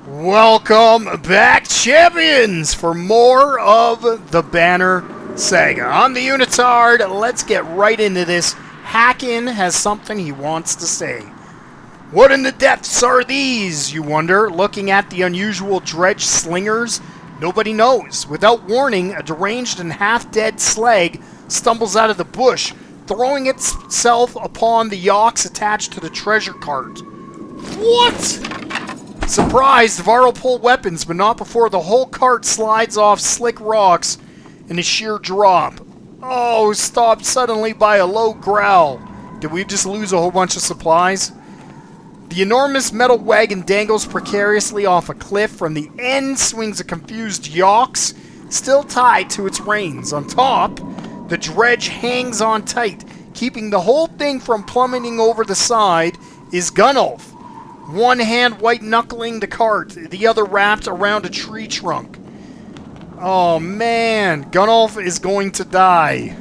Welcome back, champions, for more of the Banner Saga. I'm the Unitard. Let's get right into this. Hackin has something he wants to say. What in the depths are these, you wonder, looking at the unusual dredge slingers? Nobody knows. Without warning, a deranged and half-dead slag stumbles out of the bush, throwing itself upon the yaks attached to the treasure cart. What? Surprised, Varl pull weapons, but not before the whole cart slides off slick rocks in a sheer drop. Oh, stopped suddenly by a low growl. Did we just lose a whole bunch of supplies? The enormous metal wagon dangles precariously off a cliff. From the end swings a confused yaks, still tied to its reins. On top, the dredge hangs on tight. Keeping the whole thing from plummeting over the side is Gunnulf. One hand white-knuckling the cart, the other wrapped around a tree trunk. Oh man, Gunnulf is going to die.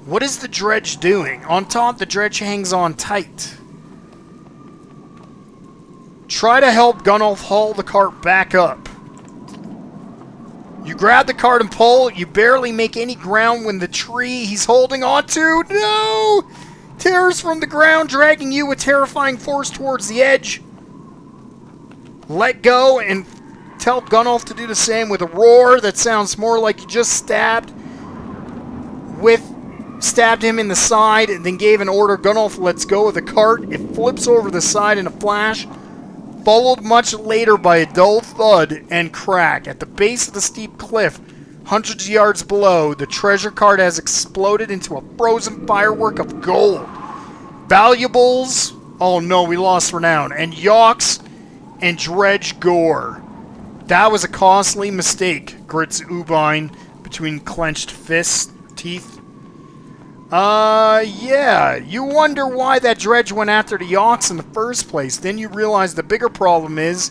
What is the dredge doing? On top, the dredge hangs on tight. Try to help Gunnulf haul the cart back up. You grab the cart and pull. You barely make any ground when the tree he's holding onto, no! Tears from the ground, dragging you with terrifying force towards the edge. Let go and tell Gunnulf to do the same with a roar that sounds more like you just stabbed him in the side and then gave an order. Gunnulf lets go of the cart. It flips over the side in a flash, followed much later by a dull thud and crack. At the base of the steep cliff, hundreds of yards below, the treasure cart has exploded into a frozen firework of gold. Valuables, oh no, we lost renown, and yaks and dredge gore. That was a costly mistake, grits Ubine between clenched teeth. Yeah, you wonder why that dredge went after the yaks in the first place. Then you realize the bigger problem is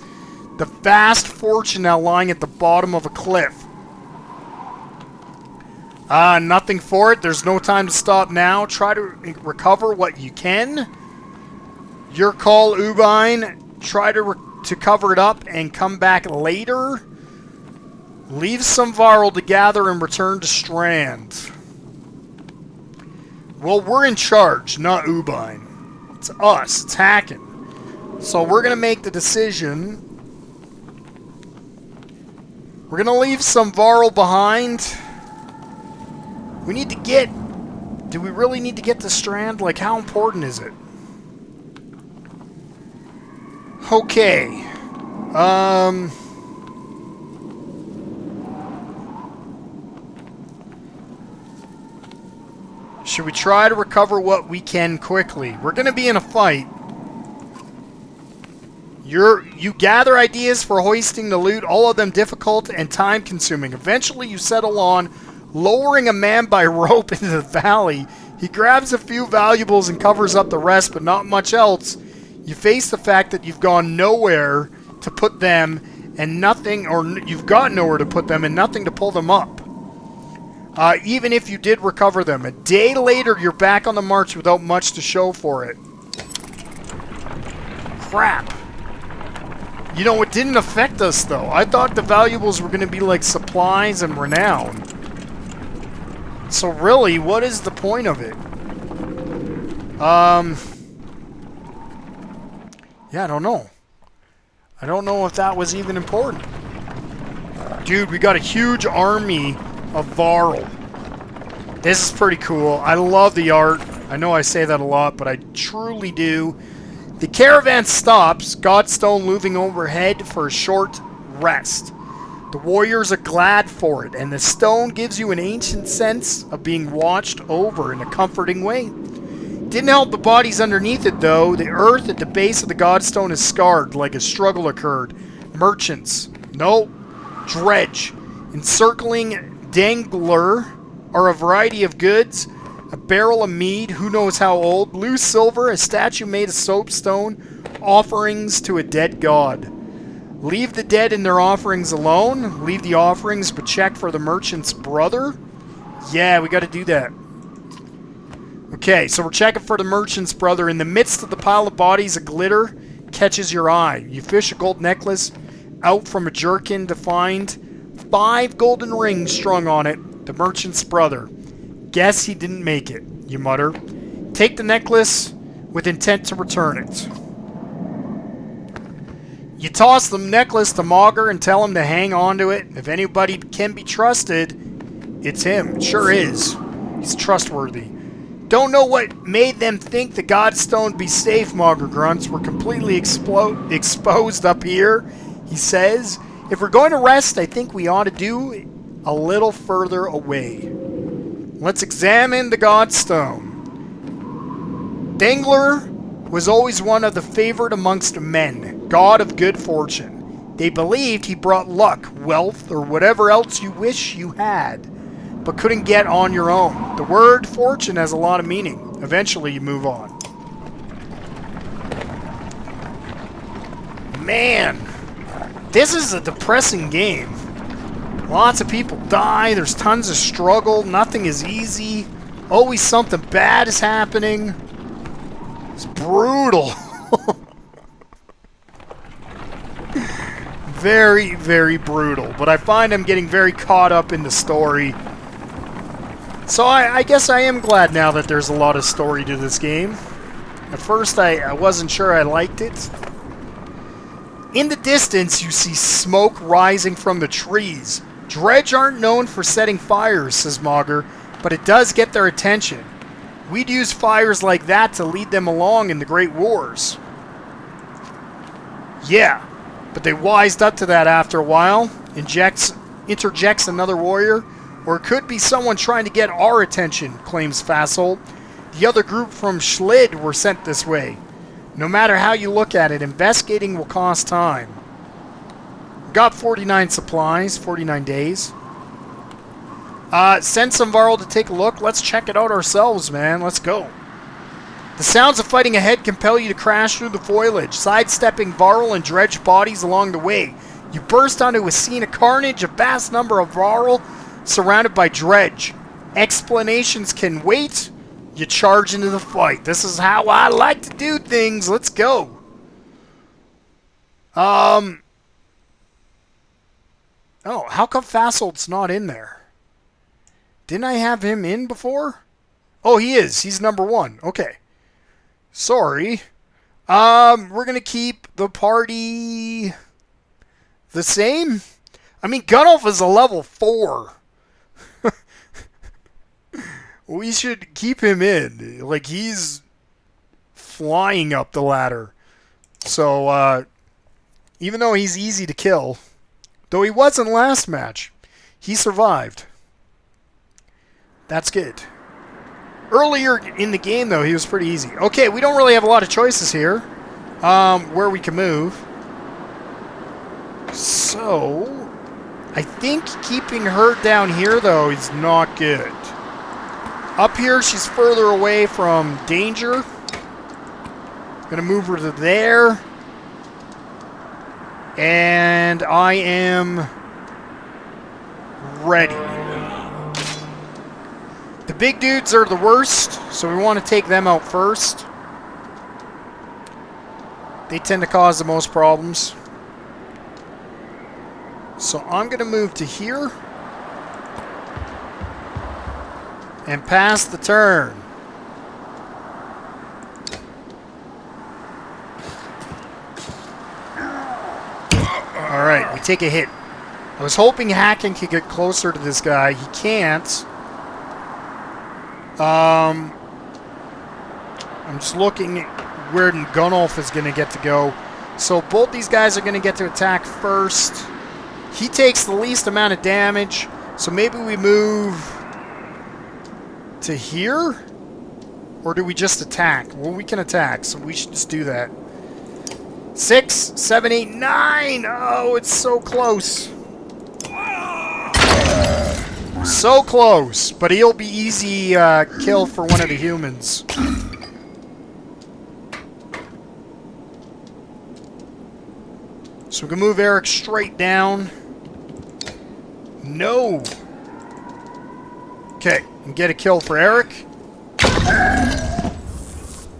the vast fortune now lying at the bottom of a cliff. Nothing for it. There's no time to stop now. Try to recover what you can. Your call, Ubine. Try to cover it up and come back later. Leave some Varl to gather and return to Strand. Well, we're in charge, not Ubine. It's us. It's Hackin. So we're going to make the decision. We're going to leave some Varl behind. We need to get... Do we really need to get to Strand? Like, how important is it? Okay. Should we try to recover what we can quickly? We're going to be in a fight. You gather ideas for hoisting the loot, all of them difficult and time-consuming. Eventually, you settle on lowering a man by rope into the valley. He grabs a few valuables and covers up the rest, but not much else. You face the fact that you've gone nowhere to put them and nothing, or you've got nowhere to put them and nothing to pull them up. Even if you did recover them. A day later, you're back on the march without much to show for it. Crap. You know, it didn't affect us, though. I thought the valuables were going to be like supplies and renown. So really, what is the point of it? Yeah, I don't know. I don't know if that was even important. Dude, we got a huge army of Varl. This is pretty cool. I love the art. I know I say that a lot, but I truly do. The caravan stops, Godstone looming overhead for a short rest. The warriors are glad for it, and the stone gives you an ancient sense of being watched over in a comforting way. Didn't help the bodies underneath it, though. The earth at the base of the Godstone is scarred, like a struggle occurred. Merchants. No. Dredge. Encircling dangler are a variety of goods. A barrel of mead, who knows how old. Loose silver, a statue made of soapstone. Offerings to a dead god. Leave the dead and their offerings alone. Leave the offerings, but check for the merchant's brother. Yeah, we got to do that. Okay, so we're checking for the merchant's brother. In the midst of the pile of bodies, a glitter catches your eye. You fish a gold necklace out from a jerkin to find 5 golden rings strung on it. The merchant's brother. Guess he didn't make it, you mutter. Take the necklace with intent to return it. You toss the necklace to Mogger and tell him to hang on to it. If anybody can be trusted, it's him. It sure is. He's trustworthy. Don't know what made them think the Godstone would be safe, Mogger grunts. We're completely exposed up here, he says. If we're going to rest, I think we ought to do a little further away. Let's examine the Godstone. Dangler was always one of the favored amongst men, god of good fortune. They believed he brought luck, wealth, or whatever else you wish you had, but couldn't get on your own. The word fortune has a lot of meaning. Eventually you move on. Man, this is a depressing game. Lots of people die, there's tons of struggle, nothing is easy, always something bad is happening. It's brutal. Very, very brutal. But I find I'm getting very caught up in the story. So I guess I am glad now that there's a lot of story to this game. At first I wasn't sure I liked it. In the distance you see smoke rising from the trees. Dredge aren't known for setting fires, says Mogger, but it does get their attention. We'd use fires like that to lead them along in the Great Wars. Yeah, but they wised up to that after a while. Interjects another warrior. Or it could be someone trying to get our attention, claims Fasold. The other group from Schlid were sent this way. No matter how you look at it, investigating will cost time. Got 49 supplies, 49 days. Send some Varl to take a look. Let's check it out ourselves, man. Let's go. The sounds of fighting ahead compel you to crash through the foliage, sidestepping Varl and Dredge bodies along the way. You burst onto a scene of carnage, a vast number of Varl surrounded by Dredge. Explanations can wait. You charge into the fight. This is how I like to do things. Let's go. Oh, how come Fasold's not in there? Didn't I have him in before? Oh, he is. He's number 1. Okay. Sorry. We're going to keep the party the same. I mean, Gunnulf is a level 4. We should keep him in. Like, he's flying up the ladder. So, even though he's easy to kill, though he wasn't last match, he survived. That's good. Earlier in the game, though, he was pretty easy. Okay, we don't really have a lot of choices here where we can move. So, I think keeping her down here, though, is not good. Up here, she's further away from danger. Gonna move her to there. And I am ready. The big dudes are the worst, so we want to take them out first. They tend to cause the most problems. So I'm going to move to here. And pass the turn. Alright, we take a hit. I was hoping Hacken could get closer to this guy. He can't. I'm just looking at where Gunnulf is going to get to go. So both these guys are going to get to attack first. He takes the least amount of damage. So maybe we move to here? Or do we just attack? Well, we can attack, so we should just do that. 6, 7, 8, 9! Oh, it's so close. So close, but he'll be easy kill for one of the humans. So we can move Eric straight down. No. Okay, and get a kill for Eric.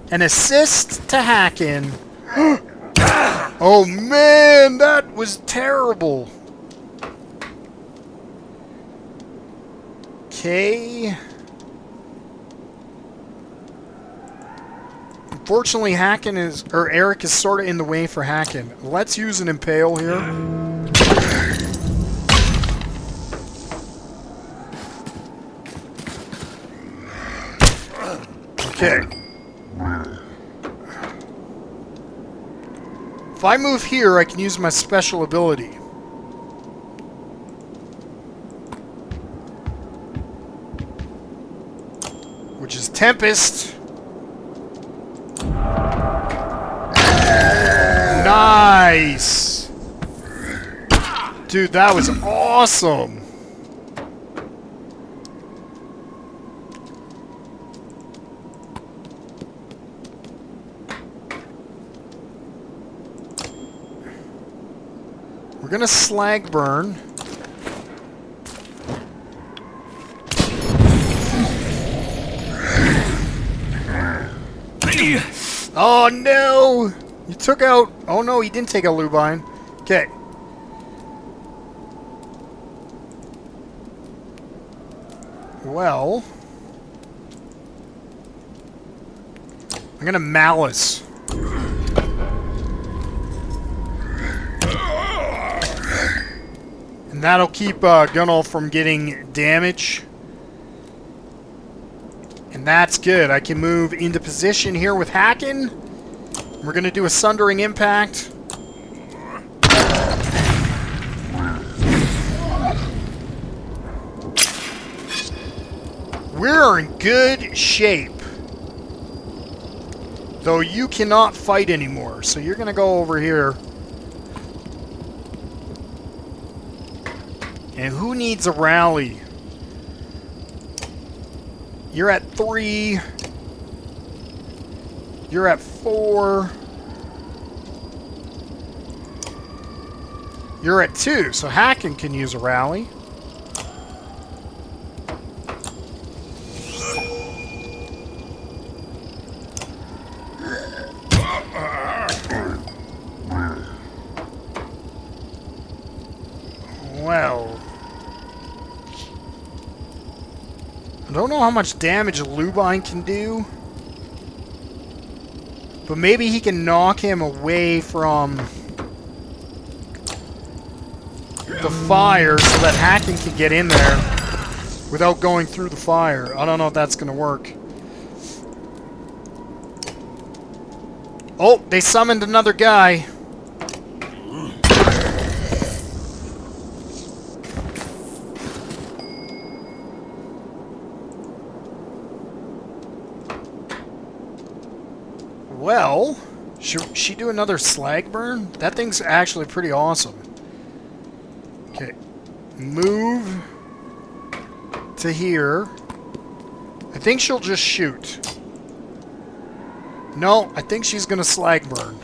An assist to Hacken. Oh man, that was terrible. Okay. Unfortunately, Eric is sort of in the way for Hacken. Let's use an impale here. Okay. If I move here, I can use my special ability. Which is Tempest. Nice! Dude, that was awesome! We're gonna slag burn. Oh no! You took out... Oh no, he didn't take out Lubine. Okay. Well... I'm gonna Malice. And that'll keep Gunnall from getting damage. And that's good. I can move into position here with Hacken. We're going to do a Sundering Impact. We're in good shape. Though you cannot fight anymore. So you're going to go over here. And who needs a rally? You're at 3. You're at 4. You're at 2. So Hacken can use a rally. Well... I don't know how much damage Lubine can do. But maybe he can knock him away from the fire so that Hacken can get in there without going through the fire. I don't know if that's going to work. Oh, they summoned another guy. Well, should she do another slag burn? That thing's actually pretty awesome. Okay. Move to here. I think she'll just shoot. No, I think she's going to slag burn.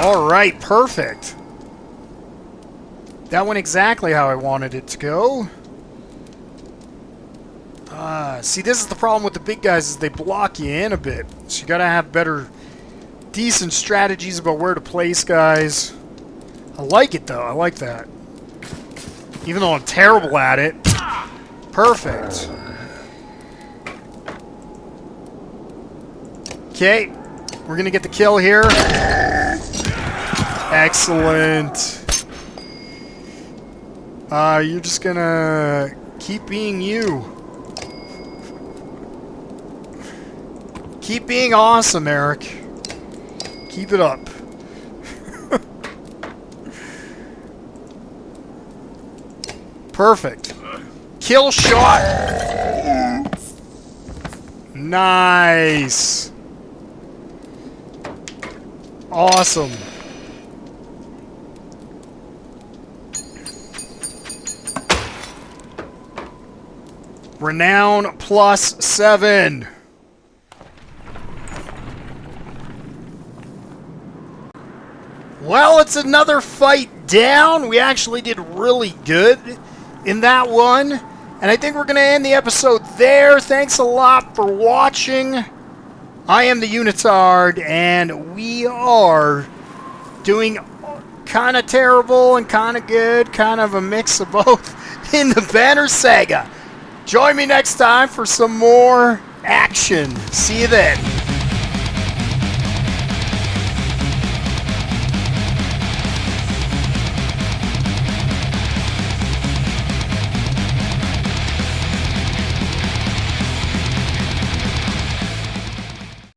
All right, perfect. That went exactly how I wanted it to go. See, this is the problem with the big guys, is they block you in a bit. So you gotta have better, decent strategies about where to place guys. I like it, though. I like that. Even though I'm terrible at it. Perfect. Okay. We're gonna get the kill here. Excellent. You're just gonna keep being you. Keep being awesome, Eric. Keep it up. Perfect. Kill shot. Nice. Awesome. Renown +7. Well, it's another fight down. We actually did really good in that one. And I think we're going to end the episode there. Thanks a lot for watching. I am the Unitard, and we are doing kind of terrible and kind of good, kind of a mix of both in the Banner Saga. Join me next time for some more action. See you then.